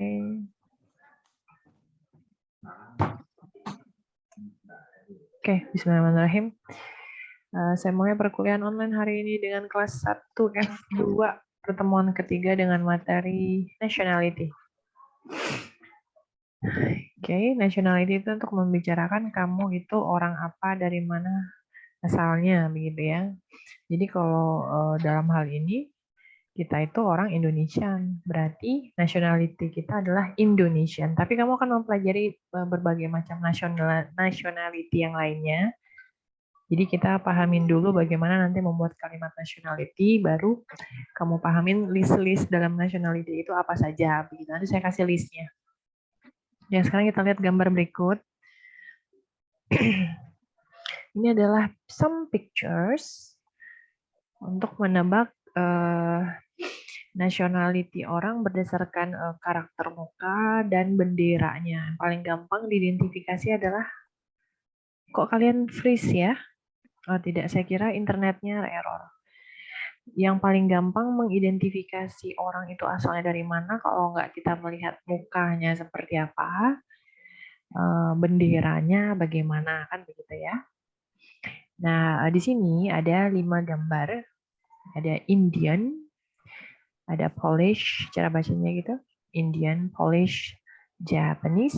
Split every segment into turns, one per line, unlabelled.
Oke, bismillahirrahmanirrahim. Saya mulai perkuliahan online hari ini dengan kelas 1 F2, pertemuan ketiga dengan materi nationality. Oke, nationality itu untuk membicarakan kamu itu orang apa, dari mana asalnya, begitu ya. Jadi kalau dalam hal ini, kita itu orang Indonesian, berarti nationality kita adalah Indonesian. Tapi kamu akan mempelajari berbagai macam nationality yang lainnya. Jadi kita pahamin dulu bagaimana nanti membuat kalimat nationality, baru kamu pahamin list-list dalam nationality itu apa saja. Begitu. Nanti saya kasih listnya. Ya, sekarang kita lihat gambar berikut. Ini adalah some pictures untuk menebak nationality orang berdasarkan karakter muka dan benderanya. Yang paling gampang diidentifikasi adalah, kok kalian freeze ya? Oh tidak, saya kira internetnya error. Yang paling gampang mengidentifikasi orang itu asalnya dari mana kalau nggak kita melihat mukanya seperti apa, benderanya bagaimana, kan begitu ya. Nah, di sini ada 5 gambar. Ada Indian, ada Polish, cara bacanya gitu. Indian, Polish, Japanese,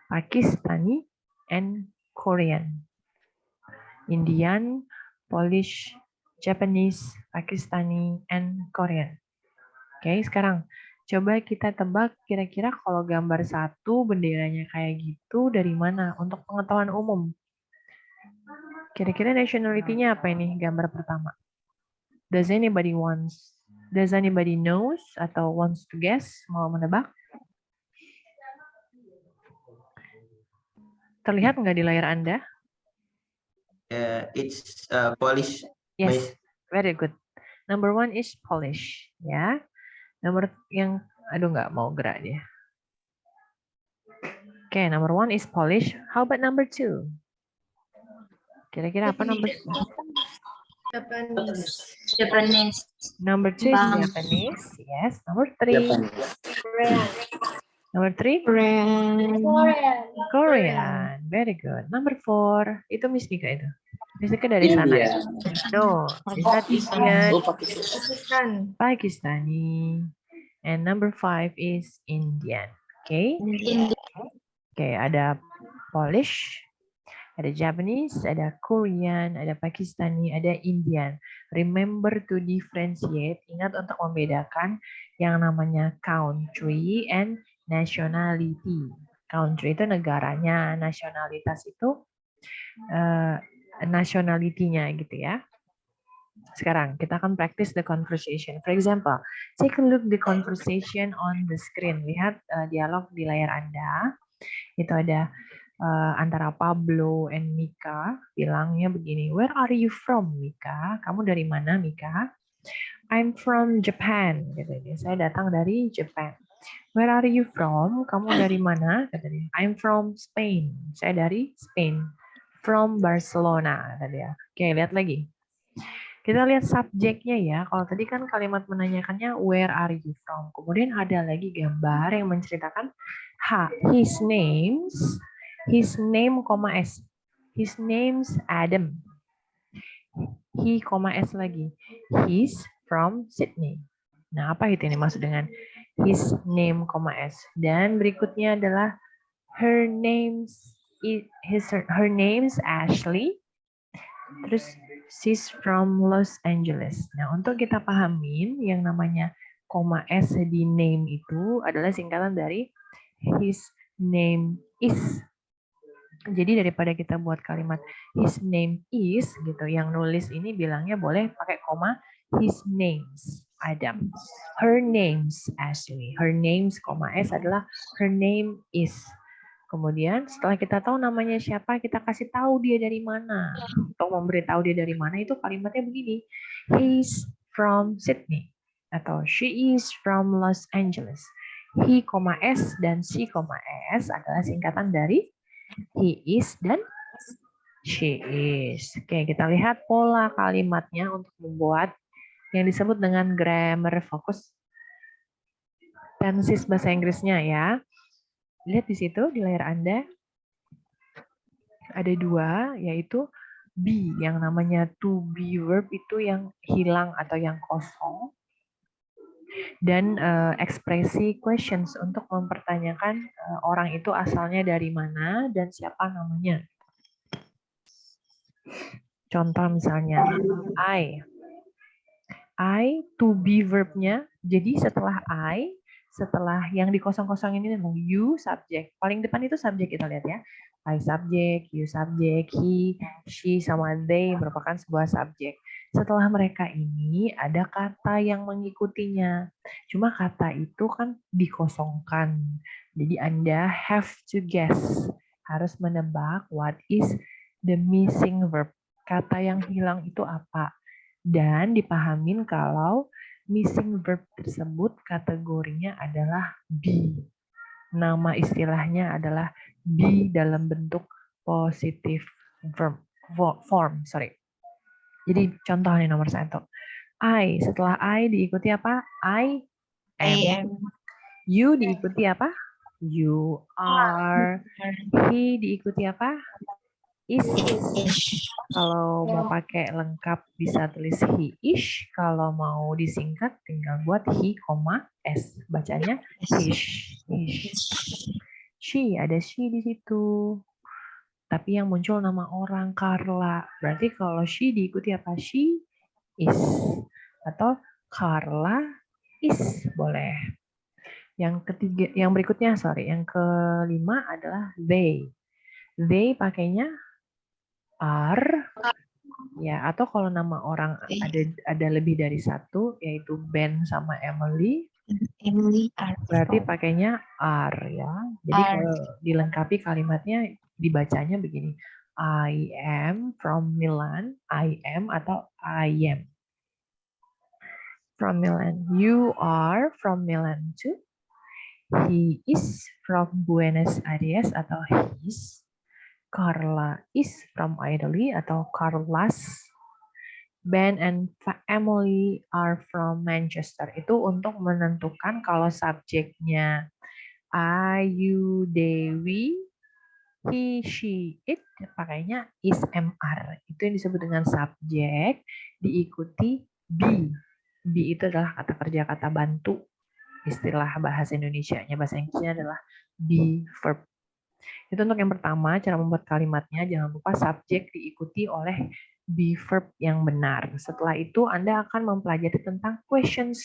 Pakistani, and Korean. Indian, Polish, Japanese, Pakistani, and Korean. Oke, sekarang coba kita tebak kira-kira kalau gambar 1 benderanya kayak gitu dari mana untuk pengetahuan umum. Kira-kira nationality-nya apa ini gambar pertama? Does anybody knows atau wants to guess? Mau menebak? Terlihat nggak di layar Anda?
It's Polish.
Yes, very good. Number 1 is Polish, ya. Nomor yang, aduh nggak mau gerak dia. Oke, number 1 is Polish. How about number 2? Kira-kira apa number 2?
Japanese.
Number 2 is Japanese. Yes. Number 3. Number 3? Korean. Very good. Number 4. Itu Miss Mika itu. Miss Mika dari sana ya? No. Is that Indian? Pakistani. And number 5 is Indian. Okay? Okay, ada Polish, ada Japanese, ada Korean, ada Pakistani, ada Indian. Remember to differentiate. Ingat untuk membedakan yang namanya country and nationality. Country itu negaranya, nationalitas itu nationality-nya gitu ya. Sekarang kita akan practice the conversation. For example, take a look the conversation on the screen. Lihat dialog di layar Anda. Itu ada antara Pablo and Mika, bilangnya begini, where are you from, Mika? Kamu dari mana, Mika? I'm from Japan. Katanya. Saya datang dari Japan. Where are you from? Kamu dari mana? Katanya. I'm from Spain. Saya dari Spain. From Barcelona. Katanya. Oke, lihat lagi. Kita lihat subjeknya ya. Kalau tadi kan kalimat menanyakannya where are you from. Kemudian ada lagi gambar yang menceritakan his name, S. His name's Adam. He, S lagi. He's from Sydney. Nah, apa itu ini maksud dengan his name, S? Dan berikutnya adalah her name's Ashley. Terus she's from Los Angeles. Nah, untuk kita pahamin yang namanya S di name itu adalah singkatan dari his name is. Jadi daripada kita buat kalimat his name is gitu, yang nulis ini bilangnya boleh pakai koma, his name's Adam. Her name's Ashley. Her name's S adalah her name is. Kemudian setelah kita tahu namanya siapa, kita kasih tahu dia dari mana. Untuk memberitahu dia dari mana itu kalimatnya begini. He's from Sydney. Atau she is from Los Angeles. He, S dan she, S adalah singkatan dari he is dan she is. Oke, kita lihat pola kalimatnya untuk membuat yang disebut dengan grammar focus. tenses bahasa Inggrisnya ya. Lihat di situ di layar Anda ada dua, yaitu be, yang namanya to be verb itu yang hilang atau yang kosong. Dan ekspresi questions untuk mempertanyakan orang itu asalnya dari mana dan siapa namanya. Contoh misalnya, I to be verbnya, jadi setelah yang dikosong-kosong ini you subject. Paling depan itu subjek kita lihat ya. I subject, you subject, he, she, sama they merupakan sebuah subjek. Setelah mereka ini ada kata yang mengikutinya. Cuma kata itu kan dikosongkan. Jadi Anda have to guess. Harus menebak what is the missing verb. Kata yang hilang itu apa. Dan dipahamin kalau missing verb tersebut kategorinya adalah be. Nama istilahnya adalah be dalam bentuk positive form. Jadi contoh nih nomor 1. I, setelah I diikuti apa? I am. You diikuti apa? You are. He diikuti apa? Is. Kalau mau pakai lengkap bisa tulis he ish. Kalau mau disingkat tinggal buat he, s. Bacanya ish. She, ada she di situ. Tapi yang muncul nama orang Carla. Berarti kalau she diikuti apa? She is. Atau Carla is boleh. Yang ketiga, yang berikutnya yang kelima adalah they. They pakainya are. Ya, atau kalau nama orang ada lebih dari satu, yaitu Ben sama Emily, berarti pakainya are ya. Jadi kalau dilengkapi kalimatnya dibacanya begini. I am from Milan, I am atau I am from Milan. You are from Milan too. He is from Buenos Aires atau his. Carla is from Italy atau Carlas. Ben and Emily are from Manchester. Itu untuk menentukan kalau subjeknya I, you, they, we, he, she, it, pakainya is, MR. Itu yang disebut dengan subjek diikuti be. Be itu adalah kata kerja, kata bantu. Istilah bahasa Indonesianya, bahasa Inggrisnya adalah be verb. Itu untuk yang pertama, cara membuat kalimatnya. Jangan lupa subjek diikuti oleh be verb yang benar. Setelah itu Anda akan mempelajari tentang questions.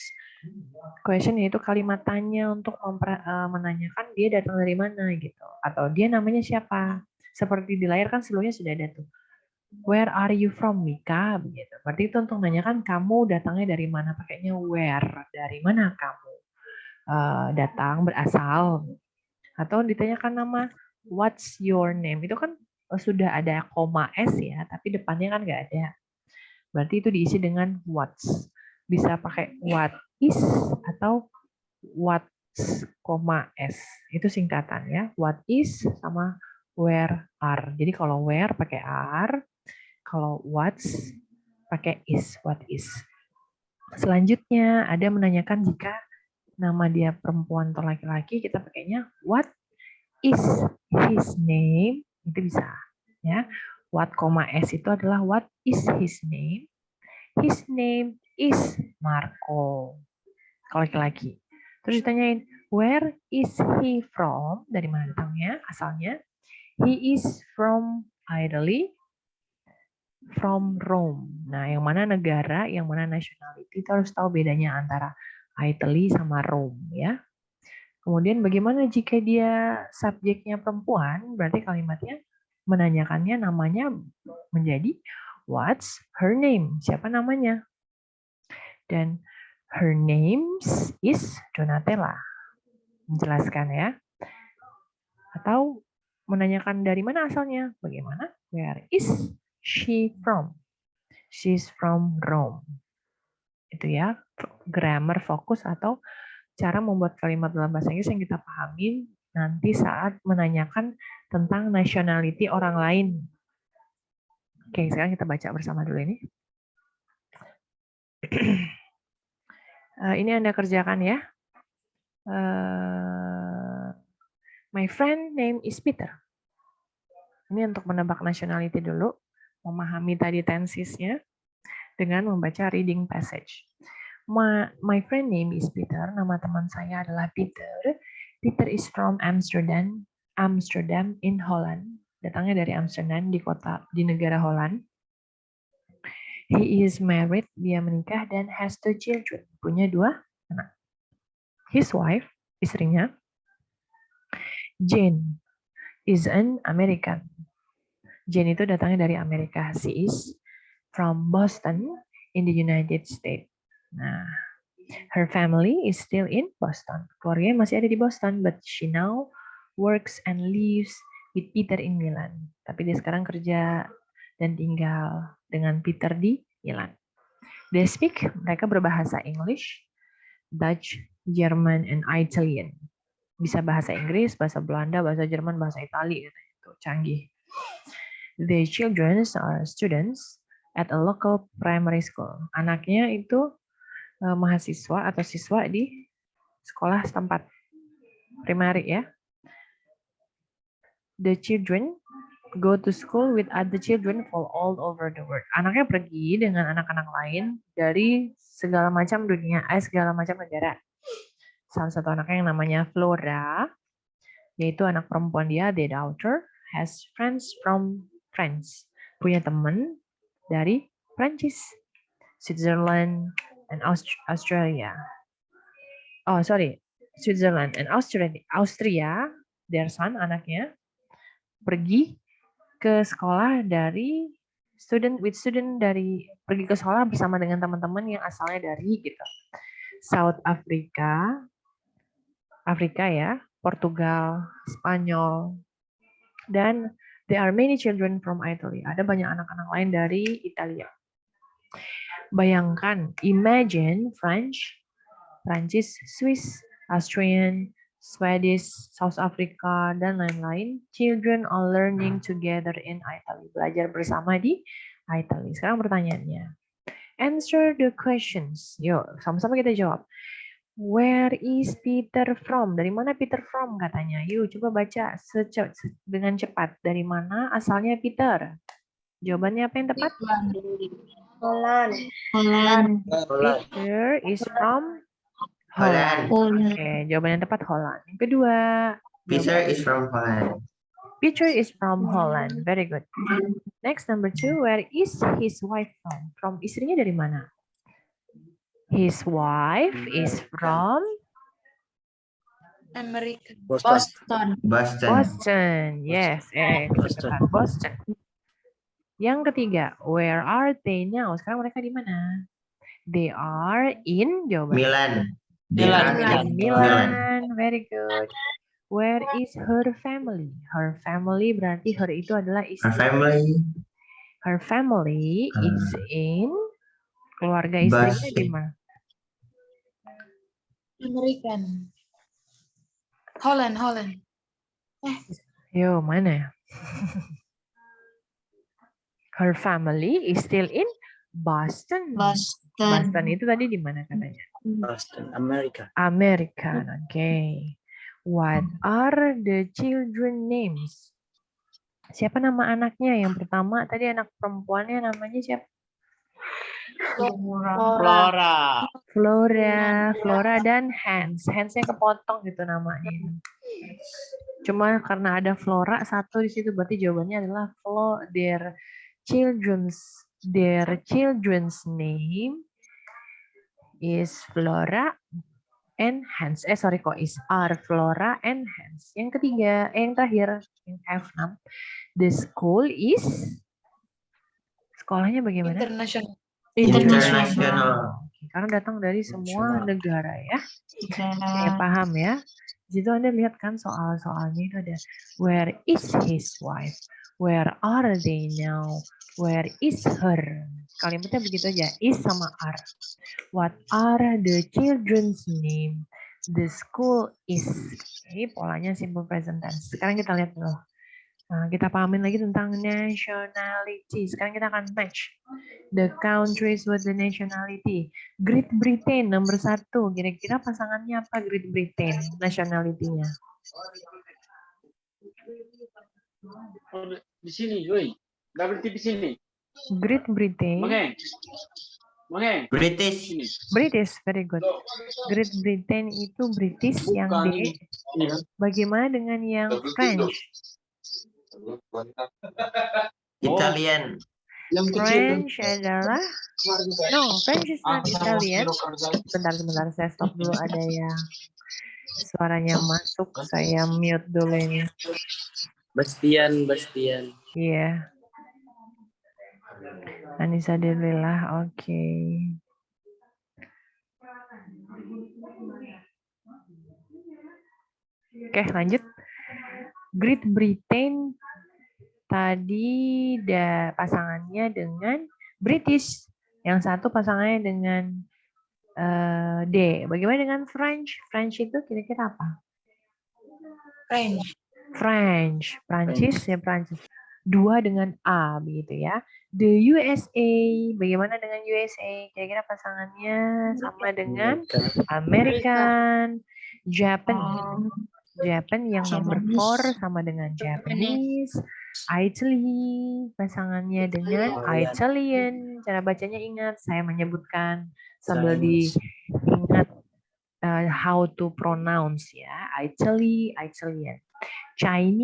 Question yaitu kalimat tanya untuk menanyakan dia datang dari mana gitu. Atau dia namanya siapa. Seperti di layar kan sebelumnya sudah ada tuh. Where are you from, Mika? Begitu. Berarti itu untuk menanyakan kamu datangnya dari mana. Pakainya where. Dari mana kamu datang, berasal. Atau ditanyakan nama, what's your name? Itu kan sudah ada koma S ya, tapi depannya kan nggak ada. Berarti itu diisi dengan what's. Bisa pakai what is atau what's, S. Itu singkatan ya. What is sama where are. Jadi kalau where pakai are, kalau what's pakai is, what is. Selanjutnya ada menanyakan jika nama dia perempuan atau laki-laki, kita pakainya what is his name, itu bisa ya. What, S itu adalah what is his name. His name is Marco. Kalau laki-laki. Terus ditanyain, where is he from? Dari mana datangnya, asalnya? He is from Italy, from Rome. Nah, yang mana negara, yang mana nationality, kita harus tahu bedanya antara Italy sama Rome ya. Kemudian bagaimana jika dia subjeknya perempuan, berarti kalimatnya menanyakannya namanya menjadi what's her name? Siapa namanya? Dan her name is Donatella. Menjelaskan ya. Atau menanyakan dari mana asalnya? Bagaimana? Where is she from? She's from Rome. Itu ya, grammar fokus atau cara membuat kalimat dalam bahasa Inggris yang kita pahami nanti saat menanyakan tentang nationality orang lain. Oke, sekarang kita baca bersama dulu ini. Ini Anda kerjakan ya. My friend name is Peter. Ini untuk menebak nationality dulu, memahami tadi tensisnya dengan membaca reading passage. My friend name is Peter. Nama teman saya adalah Peter. Peter is from Amsterdam in Holland. Datangnya dari Amsterdam di negara Holland. He is married, dia menikah dan has 2 children, punya 2 anak. His wife, istrinya, Jane, is an American. Jane itu datangnya dari Amerika. She is from Boston in the United States. Nah, her family is still in Boston. Keluarganya masih ada di Boston, but she now works and lives with Peter in Milan. Tapi dia sekarang kerja dan tinggal dengan Peter di Milan. They speak, mereka berbahasa English, Dutch, German, and Italian. Bisa bahasa Inggris, bahasa Belanda, bahasa Jerman, bahasa Itali, itu canggih. The children are students at a local primary school. Anaknya itu mahasiswa atau siswa di sekolah setempat primary ya. The children go to school with other children from all over the world. Anaknya pergi dengan anak-anak lain dari segala macam dunia, segala macam negara. Salah satu anaknya yang namanya Flora, yaitu anak perempuan dia, the daughter, has friends from France. Punya teman dari Prancis, Switzerland, and Australia. Oh, sorry. Switzerland and Austria, their son, anaknya, pergi ke sekolah dari pergi ke sekolah bersama dengan teman-teman yang asalnya dari gitu. South Africa ya, Portugal, Spanyol, dan there are many children from Italy. Ada banyak anak-anak lain dari Italia. Bayangkan, imagine Prancis, Swiss, Austrian, Swedish, South Africa, dan lain-lain. Children are learning together in Italy. Belajar bersama di Italy. Sekarang pertanyaannya. Answer the questions. Yuk, sama-sama kita jawab. Where is Peter from? Dari mana Peter from katanya? Yuk, coba baca dengan cepat. Dari mana asalnya Peter? Jawabannya apa yang tepat?
Holland.
Peter is from Holland. Oke, jawaban yang tepat Holland. Yang kedua,
Peter is from Holland.
Peter is from Holland. Very good. Next, number 2, where is his wife from? From istrinya dari mana? His wife is from
Amerika.
Boston. Yes, Boston. Yang ketiga, where are they now? Sekarang mereka di mana? They are in
Milan.
Milan. Very good. Where is her family? Her family berarti her itu adalah istri. Her family is in, keluarga istrinya di mana?
American. Holland.
Yo, mana? Her family is still in Boston. Boston itu tadi di mana katanya?
Boston, America.
American, okay. What are the children names? Siapa nama anaknya? Yang pertama tadi anak perempuannya namanya siapa? Flora dan Hans. Hansnya kepotong gitu namanya. Cuma karena ada Flora satu di situ berarti jawabannya adalah their children's name is Flora and Hans. Are Flora and Hans. Yang ketiga, yang terakhir, yang F6. The school is, sekolahnya bagaimana? International. Karena datang dari semua negara ya. Saya paham ya. Di situ Anda lihat kan soal-soalnya itu ada where is his wife? Where are they now? Where is her? Kalimatnya begitu aja, is sama are. What are the children's name? The school is. Ini polanya simple present tense. Sekarang kita lihat dulu. Nah, kita pahamin lagi tentang nationality. Sekarang kita akan match the countries with the nationality. Great Britain nomor 1. Kira-kira pasangannya apa Great Britain nationality-nya?
Oh, di sini, woi. Nggak berhenti di sini.
Great Britain.
Mengeng.
British.
Sini.
British, very good. Great Britain itu British yang
Bukan
D.
ini. Iya.
Bagaimana dengan yang French?
Italian.
Yang
French adalah French is not Italian. Sebentar, saya stop dulu. Ada yang suaranya masuk. Saya mute dulu ini.
Bastian.
Iya. Anissa Delila, oke. Oke, lanjut. Great Britain tadi pasangannya dengan British. Yang satu pasangannya dengan D. Bagaimana dengan French? French itu kira-kira apa? French. Prancis ya Prancis. 2 dengan A begitu ya. The USA. Bagaimana dengan USA? Kira-kira pasangannya sama dengan American. Japan yang nomor 4 sama dengan Japanese. Italy pasangannya dengan Italian. Cara bacanya ingat, saya menyebutkan sambil diingat how to pronounce ya. Italy, Italian. China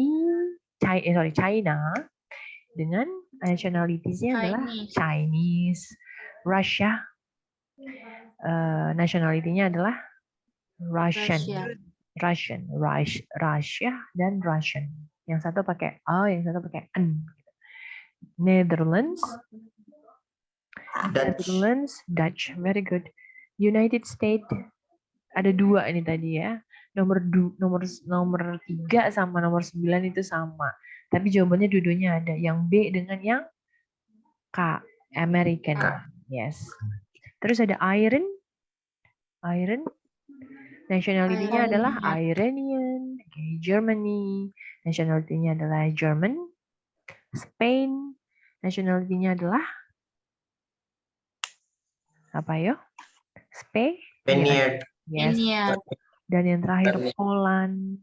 dengan nationalitiesnya adalah Chinese. Russia nationality-nya adalah Russian dan Russian. Yang satu pakai O, yang satu pakai N. Netherlands, Dutch, very good. United States ada 2 ini tadi ya. Nomor 3 sama nomor 9 itu sama. Tapi jawabannya dua-duanya ada. Yang B dengan yang K, American. Yes. Terus ada Iran. Nationality-nya adalah Iranian. Okay. Germany. Nationality-nya adalah German. Spain. Nationality-nya adalah apa ya?
Spaniard.
Yes. Dan yang terakhir Poland.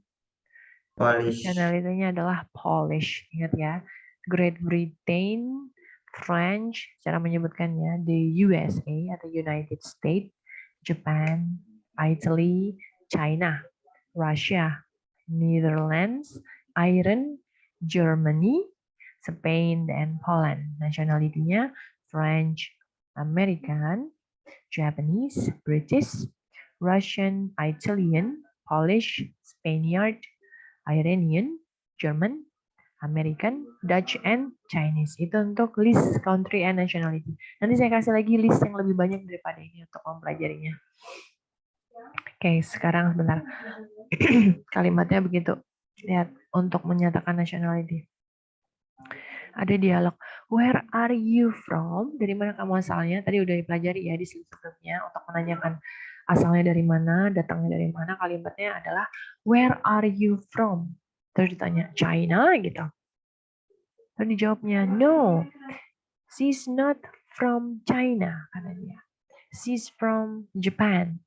Polish.
Nationality-nya adalah Polish. Ingat ya. Great Britain, French, cara menyebutkannya the USA atau United States, Japan, Italy, China, Russia, Netherlands, Iran, Germany, Spain, dan Poland. Nationality-nya French, American, Japanese, British, Russian, Italian, Polish, Spaniard, Iranian, German, American, Dutch, and Chinese. Itu untuk list country and nationality. Nanti saya kasih lagi list yang lebih banyak daripada ini untuk mempelajarinya. Oke, sekarang sebentar. Kalimatnya begitu. Lihat, untuk menyatakan nationality. Ada dialog. Where are you from? Dari mana kamu asalnya? Tadi udah dipelajari ya di sebelumnya untuk menanyakan asalnya dari mana, datangnya dari mana. Kalimatnya adalah where are you from? Terus ditanya China gitu. Terus dijawabnya no, she's not from China kata dia. She's from Japan.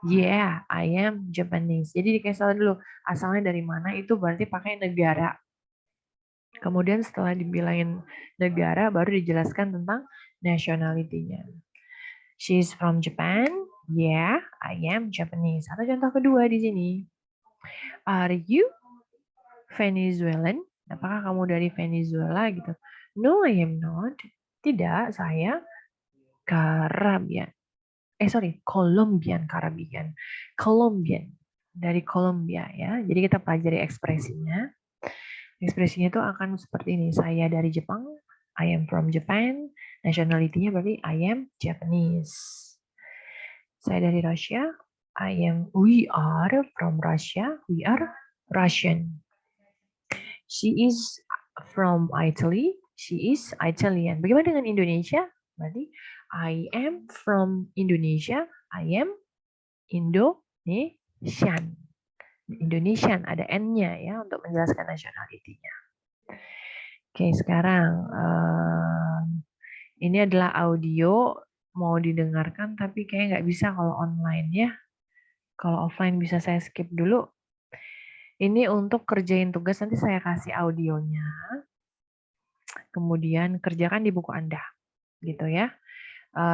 Yeah, I am Japanese. Jadi dikasih tahu dulu asalnya dari mana itu berarti pakai negara. Kemudian setelah dibilangin negara, baru dijelaskan tentang nationality-nya. She's from Japan. Yeah, I am Japanese. Atau contoh kedua di sini. Are you Venezuelan? Apakah kamu dari Venezuela gitu? No, I am not. Tidak, saya Caribbean. Colombian. Dari Colombia ya. Jadi kita pelajari ekspresinya. Ekspresinya itu akan seperti ini. Saya dari Jepang. I am from Japan. Nationality-nya berarti I am Japanese. Saya dari Russia. We are from Russia. We are Russian. She is from Italy. She is Italian. Bagaimana dengan Indonesia? Berarti I am from Indonesia. I am Indonesian. Indonesian ada N-nya ya untuk menjelaskan nationality-nya. Oke, sekarang ini adalah audio mau didengarkan tapi kayak nggak bisa kalau online ya. Kalau offline bisa saya skip dulu. Ini untuk kerjain tugas nanti saya kasih audionya. Kemudian kerjakan di buku Anda, gitu ya.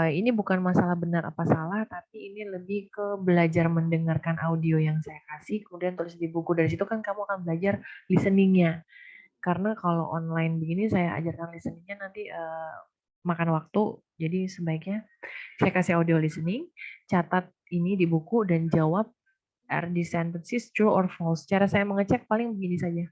Ini bukan masalah benar apa salah, tapi ini lebih ke belajar mendengarkan audio yang saya kasih, kemudian tulis di buku. Dari situ kan kamu akan belajar listening-nya. Karena kalau online begini saya ajarkan listening-nya nanti makan waktu, jadi sebaiknya saya kasih audio listening, catat ini di buku dan jawab are the sentences true or false. Cara saya mengecek paling begini saja.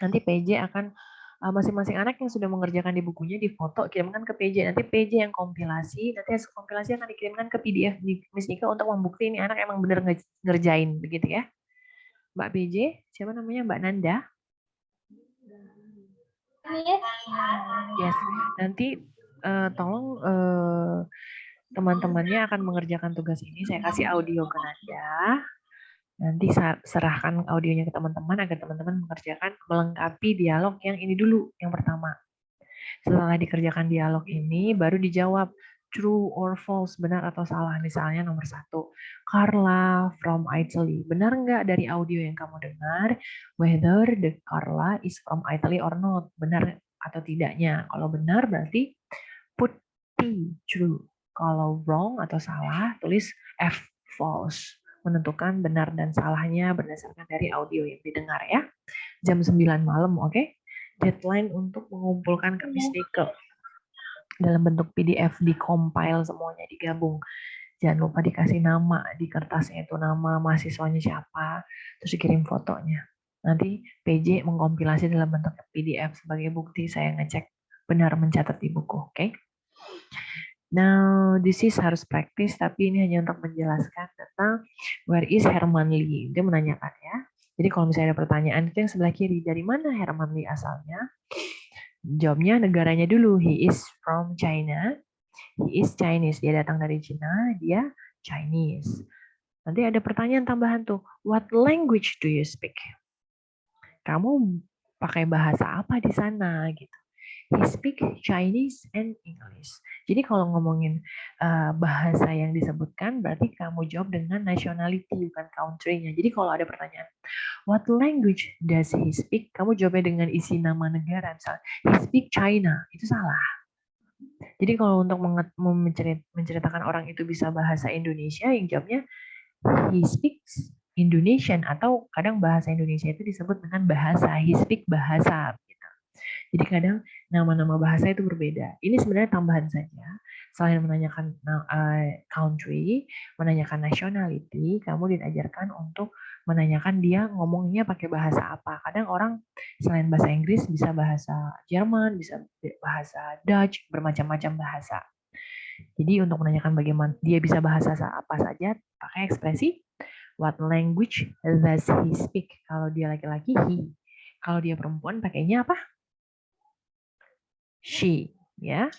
Nanti PJ akan masing-masing anak yang sudah mengerjakan di bukunya difoto, kirimkan ke PJ. Nanti PJ yang kompilasi, nanti hasil kompilasi akan dikirimkan ke PDF di Miss Nika untuk membukti ini anak emang benar ngerjain, begitu ya. Mbak PJ, siapa namanya? Mbak Nanda? Yes. Nanti tolong teman-temannya akan mengerjakan tugas ini. Saya kasih audio ke Nanda. Nanti serahkan audionya ke teman-teman agar teman-teman mengerjakan melengkapi dialog yang ini dulu, yang pertama. Setelah dikerjakan dialog ini, baru dijawab true or false, benar atau salah. Misalnya nomor 1, Carla from Italy. Benar nggak dari audio yang kamu dengar, whether the Carla is from Italy or not? Benar atau tidaknya. Kalau benar berarti put T, true. Kalau wrong atau salah, tulis F, false. Menentukan benar dan salahnya berdasarkan dari audio yang didengar ya. Jam 9 malam, oke? Deadline untuk mengumpulkan ke Miss Nika dalam bentuk PDF, di-compile semuanya, digabung. Jangan lupa dikasih nama di kertasnya, itu nama mahasiswanya siapa, terus dikirim fotonya. Nanti PJ mengkompilasi dalam bentuk PDF sebagai bukti saya ngecek benar mencatat di buku, oke? Now, this is harus praktis, tapi ini hanya untuk menjelaskan tentang where is Herman Lee. Dia menanyakan ya. Jadi kalau misalnya ada pertanyaan, itu yang sebelah kiri. Dari mana Herman Lee asalnya? Jawabnya negaranya dulu. He is from China. He is Chinese. Dia datang dari Cina. Dia Chinese. Nanti ada pertanyaan tambahan tuh. What language do you speak? Kamu pakai bahasa apa di sana? Gitu. He speak Chinese and English. Jadi kalau ngomongin bahasa yang disebutkan, berarti kamu jawab dengan nationality, bukan country-nya. Jadi kalau ada pertanyaan, what language does he speak? Kamu jawabnya dengan isi nama negara. Misalnya, he speak China. Itu salah. Jadi kalau untuk menceritakan orang itu bisa bahasa Indonesia, yang jawabnya he speaks Indonesian. Atau kadang bahasa Indonesia itu disebut dengan bahasa. He speak bahasa. Jadi kadang nama-nama bahasa itu berbeda. Ini sebenarnya tambahan saja. Selain menanyakan country, menanyakan nationality, kamu diajarkan untuk menanyakan dia ngomongnya pakai bahasa apa. Kadang orang selain bahasa Inggris bisa bahasa Jerman, bisa bahasa Dutch, bermacam-macam bahasa. Jadi untuk menanyakan bagaimana dia bisa bahasa apa saja, pakai ekspresi what language does he speak. Kalau dia laki-laki, he. Kalau dia perempuan, pakainya apa? She, ya.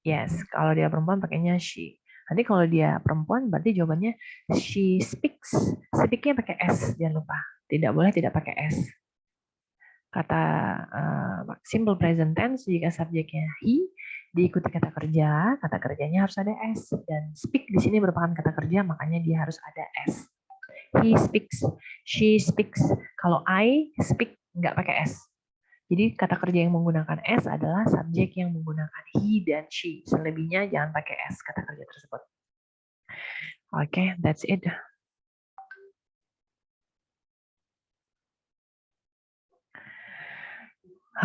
Yes, kalau dia perempuan pakainya she. Nanti kalau dia perempuan berarti jawabannya she speaks. Speak-nya pakai S, jangan lupa. Tidak boleh tidak pakai S. Kata simple present tense jika subjeknya he, diikuti kata kerjanya harus ada S. Dan speak di sini merupakan kata kerja, makanya dia harus ada S. He speaks, she speaks. Kalau I speak nggak pakai S. Jadi kata kerja yang menggunakan S adalah subjek yang menggunakan he dan she. Selebihnya jangan pakai S kata kerja tersebut. Oke, that's it.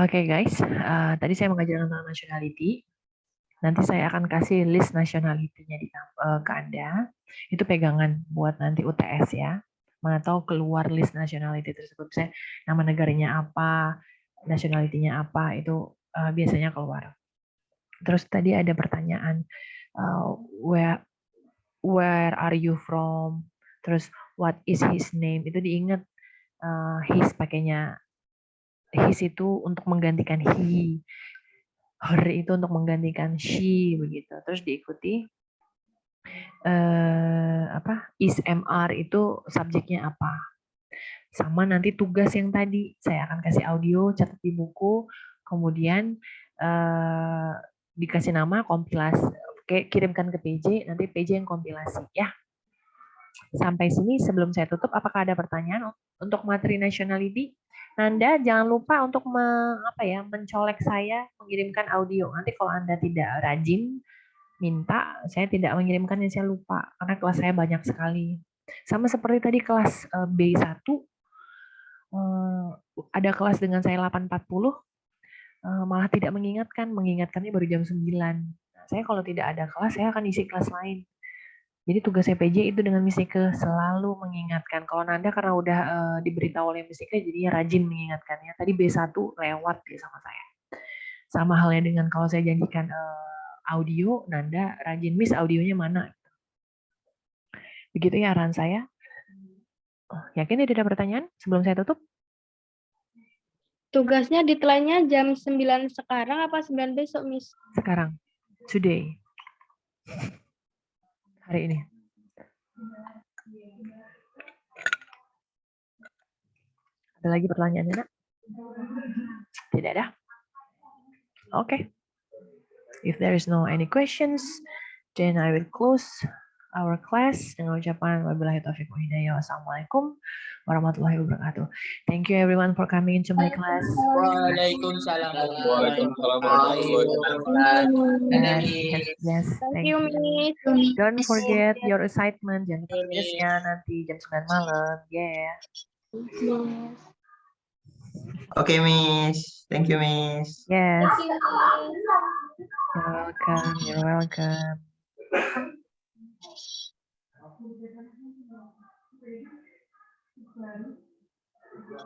Oke guys, tadi saya mengajarkan tentang nationality. Nanti saya akan kasih list nationality-nya ke Anda. Itu pegangan buat nanti UTS ya. Mana tahu keluar list nationality tersebut. Misalnya nama negaranya apa, nationality-nya apa, itu biasanya keluar. Terus tadi ada pertanyaan, where are you from? Terus what is his name? Itu diingat his pakainya his itu untuk menggantikan he, her itu untuk menggantikan she begitu. Terus diikuti is MR itu subjeknya apa? Sama nanti tugas yang tadi, saya akan kasih audio, catat di buku, kemudian dikasih nama kompilasi, kirimkan ke PJ, nanti PJ yang kompilasi ya. Sampai sini sebelum saya tutup, apakah ada pertanyaan untuk materi nationality? Nanda jangan lupa untuk mencolek saya, mengirimkan audio. Nanti kalau Anda tidak rajin minta, saya tidak mengirimkannya, saya lupa karena kelas saya banyak sekali. Sama seperti tadi kelas B1, ada kelas dengan saya 8.40, malah tidak mengingatkannya baru jam 9. Nah, saya kalau tidak ada kelas, saya akan isi kelas lain. Jadi tugas PJ itu dengan Miss Ike selalu mengingatkan. Kalau Nanda karena udah diberitahu oleh Miss Ike, jadinya rajin mengingatkannya. Tadi B1 lewat dia sama saya. Sama halnya dengan kalau saya janjikan audio, Nanda rajin, Miss audionya mana? Begitu ya arahan saya. Yakin tidak ada pertanyaan sebelum saya tutup?
Tugasnya deadline-nya jam 9 sekarang apa 9 besok, Miss?
Sekarang. Today. Hari ini. Ada lagi pertanyaannya, Nak? Tidak ada? Okay. If there is no any questions, then I will close our class dengan ucapan wabillahi taufiq wa hidayah. Wassalamualaikum warahmatullahi wabarakatuh. Thank you everyone for coming into my class.
Waalaikumsalam.
Yes,
Thank you, Miss.
Don't forget your assignment. Jangan lupa tugasnya nanti jam 9 malam. Yeah.
Oke, Miss. Thank you, Miss.
Yes. You're welcome. You're welcome.